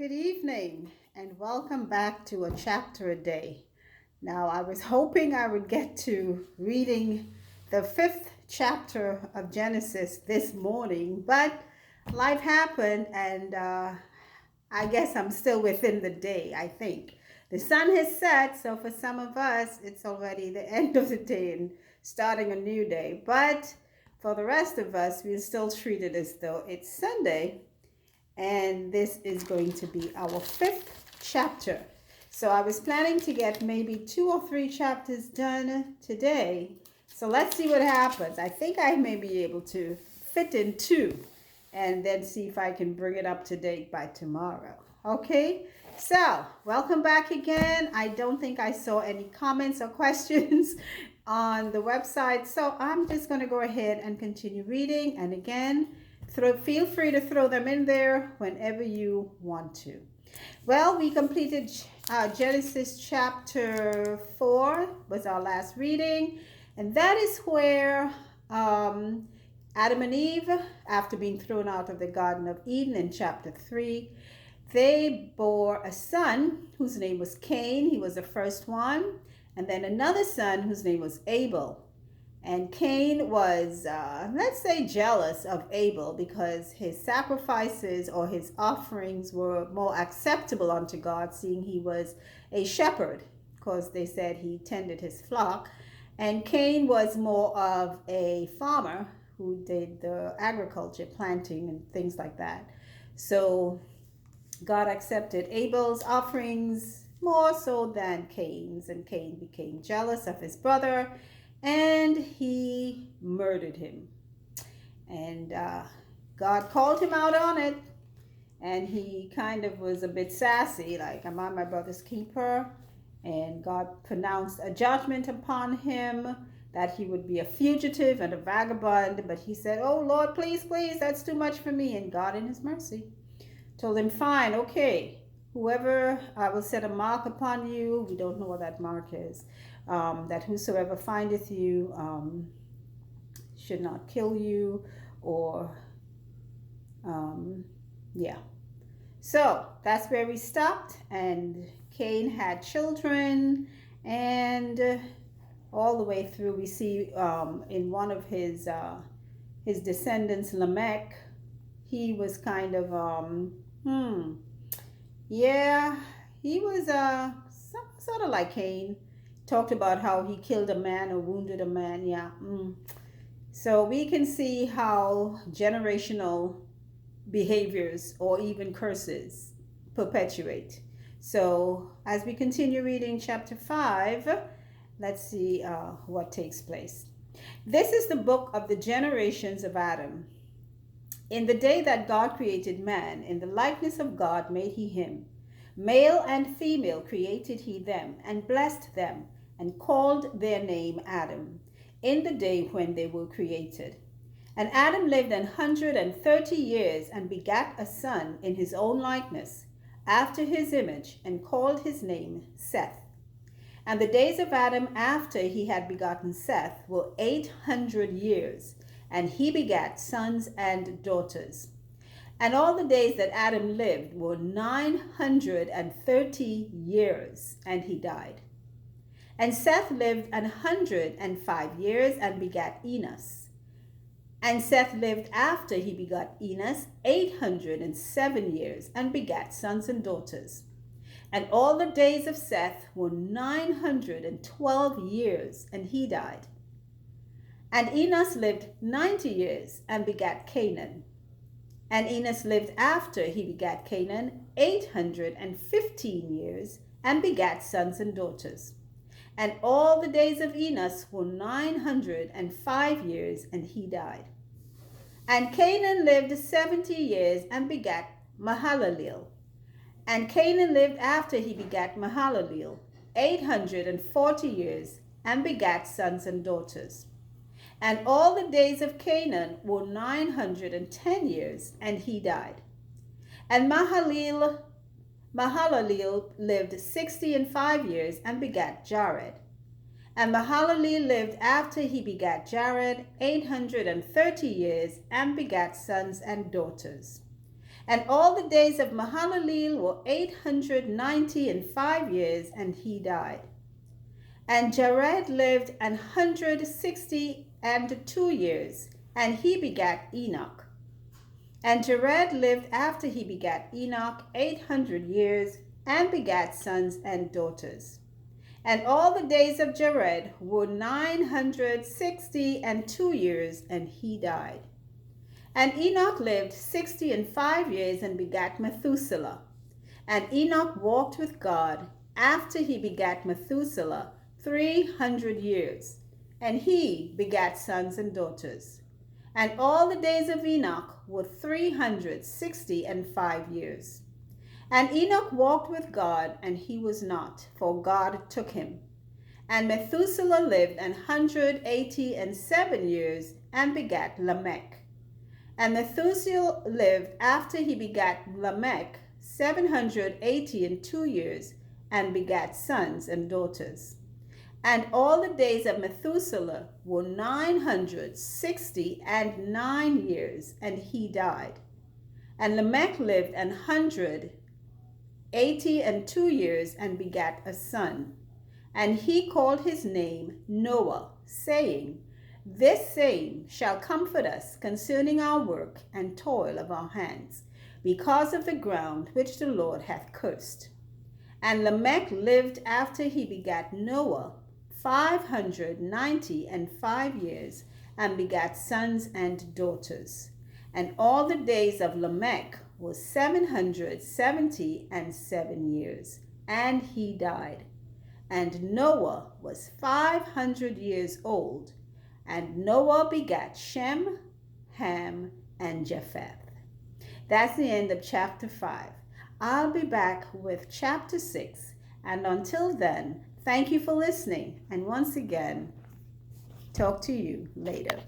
Good evening, and welcome back to A Chapter a Day. Now, I was hoping I would get to reading the fifth chapter of Genesis this morning, but life happened, and I guess I'm still within the day, I think. The sun has set, so for some of us, it's already the end of the day and starting a new day. But for the rest of us, we'll still treat it as though it's Sunday, and this is going to be our fifth chapter. So I was planning to get maybe 2 or 3 chapters done today. So let's see what happens. I think I may be able to fit in 2 and then see if I can bring it up to date by tomorrow. Okay, so welcome back again. I don't think I saw any comments or questions on the website, so I'm just going to go ahead and continue reading. And again, feel free to throw them in there whenever you want to. Well, we completed Genesis chapter 4 was our last reading, and that is where Adam and Eve, after being thrown out of the Garden of Eden in chapter 3, they bore a son whose name was Cain. He was the first one, and then another son whose name was Abel. And Cain was, let's say, jealous of Abel because his sacrifices or his offerings were more acceptable unto God, seeing he was a shepherd, because they said he tended his flock. And Cain was more of a farmer who did the agriculture, planting and things like that. So God accepted Abel's offerings more so than Cain's, and Cain became jealous of his brother, and he murdered him. And God called him out on it, and he kind of was a bit sassy, like, am I my brother's keeper? And God pronounced a judgment upon him that he would be a fugitive and a vagabond. But he said, oh Lord, please, please, that's too much for me. And God in his mercy told him, fine, okay, whoever, I will set a mark upon you. We don't know what that mark is. That whosoever findeth you should not kill you, or yeah. So that's where we stopped, and Cain had children, and all the way through we see in one of his descendants, Lamech, he was kind of yeah, he was sort of like Cain. Talked about how he killed a man or wounded a man. Yeah. So we can see how generational behaviors or even curses perpetuate. So as we continue reading chapter 5, let's see what takes place. This is the book of the generations of Adam. In the day that God created man, in the likeness of God made he him. Male and female created he them, and blessed them, and called their name Adam, in the day when they were created. And Adam lived 130 years, and begat a son in his own likeness, after his image, and called his name Seth. And the days of Adam after he had begotten Seth were 800 years, and he begat sons and daughters. And all the days that Adam lived were 930 years, and he died. And Seth lived 105 years, and begat Enos. And Seth lived after he begot Enos 807 years, and begat sons and daughters. And all the days of Seth were 912 years, and he died. And Enos lived 90 years, and begat Canaan. And Enos lived after he begat Canaan 815 years, and begat sons and daughters. And all the days of Enos were 905 years, and he died. And Canaan lived 70 years, and begat Mahalalel. And Canaan lived after he begat Mahalalel 840 years, and begat sons and daughters. And all the days of Canaan were 910 years, and he died. And Mahalalel lived 65 years, and begat Jared. And Mahalalel lived after he begat Jared 830 years, and begat sons and daughters. And all the days of Mahalalel were 895 years, and he died. And Jared lived 162 years, and he begat Enoch. And Jared lived after he begat Enoch 800 years, and begat sons and daughters. And all the days of Jared were 962 years, and he died. And Enoch lived 65 years, and begat Methuselah. And Enoch walked with God after he begat Methuselah 300 years, and he begat sons and daughters. And all the days of Enoch were 365 years. And Enoch walked with God, and he was not, for God took him. And Methuselah lived 187 years, and begat Lamech. And Methuselah lived after he begat Lamech 782 years, and begat sons and daughters. And all the days of Methuselah were 969 years, and he died. And Lamech lived 182 years, and begat a son. And he called his name Noah, saying, This same shall comfort us concerning our work and toil of our hands, because of the ground which the Lord hath cursed. And Lamech lived after he begat Noah 595 years, and begat sons and daughters. And all the days of Lamech were 777 years, and he died. And Noah was 500 years old, and Noah begat Shem, Ham, and Japheth. That's the end of chapter 5. I'll be back with chapter 6, and until then, thank you for listening, and once again, talk to you later.